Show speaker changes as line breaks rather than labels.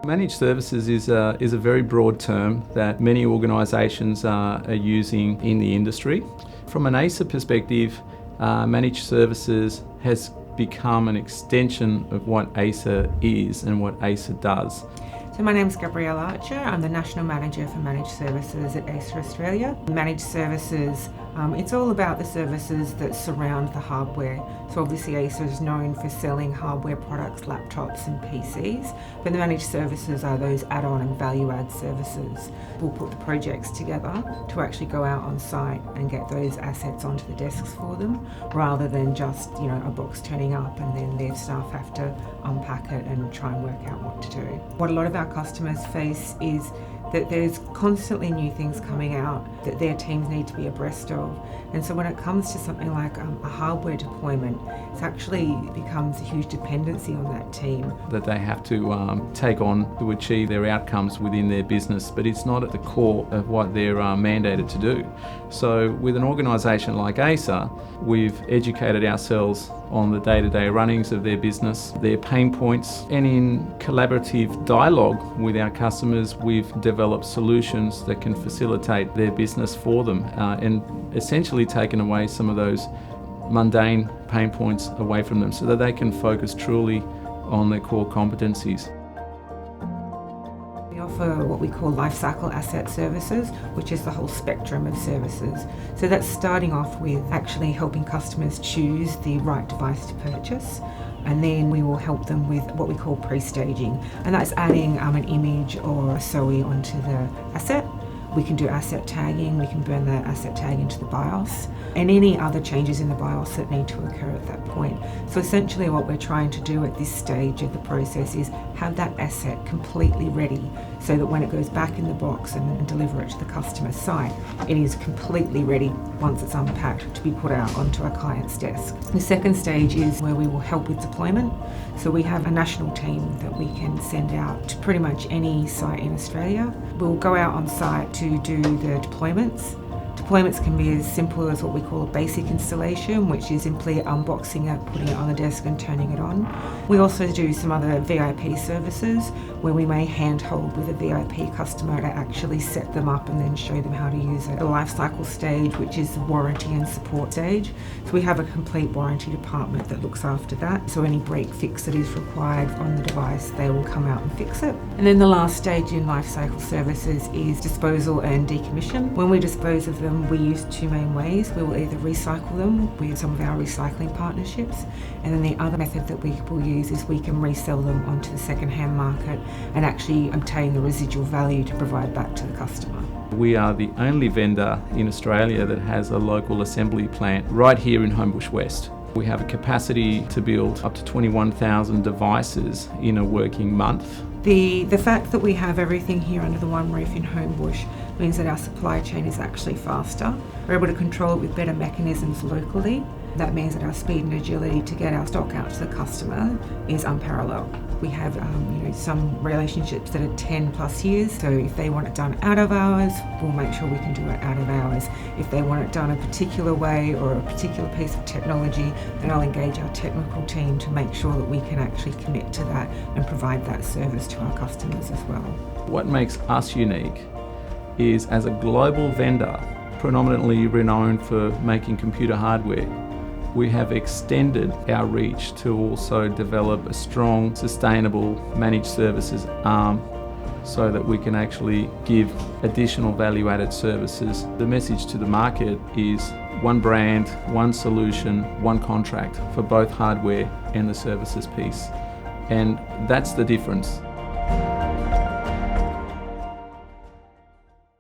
Managed services is a very broad term that many organisations are using in the industry. From an Acer perspective, managed services has become an extension of what Acer is and what Acer does.
So my name is Gabrielle Archer. I'm the National Manager for Managed Services at Acer Australia. Managed Services, it's all about the services that surround the hardware. So obviously Acer is known for selling hardware products, laptops and PCs, but the managed services are those add-on and value-add services. We'll put the projects together to actually go out on site and get those assets onto the desks for them, rather than just a box turning up and then their staff have to unpack it and try and work out what to do. What a lot of our customers face is that there's constantly new things coming out that their teams need to be abreast of. And so when it comes to something like a hardware deployment, it actually becomes a huge dependency on that team.
That they have to take on to achieve their outcomes within their business, but it's not at the core of what they're mandated to do. So with an organisation like Acer, we've educated ourselves on the day-to-day runnings of their business, their pain points, and in collaborative dialogue with our customers, we've developed solutions that can facilitate their business for them and essentially taken away some of those mundane pain points away from them so that they can focus truly on their core competencies.
We offer what we call lifecycle asset services, which is the whole spectrum of services. So that's starting off with actually helping customers choose the right device to purchase, and then we will help them with what we call pre-staging, and that's adding an image or a SOE onto the asset. We can do asset tagging, we can burn that asset tag into the BIOS, and any other changes in the BIOS that need to occur at that point. So essentially what we're trying to do at this stage of the process is have that asset completely ready so that when it goes back in the box and deliver it to the customer site, it is completely ready once it's unpacked to be put out onto a client's desk. The second stage is where we will help with deployment. So we have a national team that we can send out to pretty much any site in Australia. We'll go out on site to do the deployments. Deployments can be as simple as what we call a basic installation, which is simply unboxing it, putting it on the desk and turning it on. We also do some other VIP services where we may handhold with a VIP customer to actually set them up and then show them how to use it. The lifecycle stage, which is the warranty and support stage. So we have a complete warranty department that looks after that. So any break fix that is required on the device, they will come out and fix it. And then the last stage in lifecycle services is disposal and decommission. When we dispose of them, we use two main ways. We will either recycle them with some of our recycling partnerships, and then the other method that we will use is we can resell them onto the second-hand market and actually obtain the residual value to provide back to the customer.
We are the only vendor in Australia that has a local assembly plant right here in Homebush West. We have a capacity to build up to 21,000 devices in a working month.
The fact that we have everything here under the one roof in Homebush means that our supply chain is actually faster. We're able to control it with better mechanisms locally. That means that our speed and agility to get our stock out to the customer is unparalleled. We have some relationships that are 10 plus years, so if they want it done out of hours, we'll make sure we can do it out of hours. If they want it done a particular way or a particular piece of technology, then I'll engage our technical team to make sure that we can actually commit to that and provide that service to our customers as well.
What makes us unique is, as a global vendor, predominantly renowned for making computer hardware, we have extended our reach to also develop a strong, sustainable managed services arm so that we can actually give additional value-added services. The message to the market is one brand, one solution, one contract for both hardware and the services piece. And that's the difference.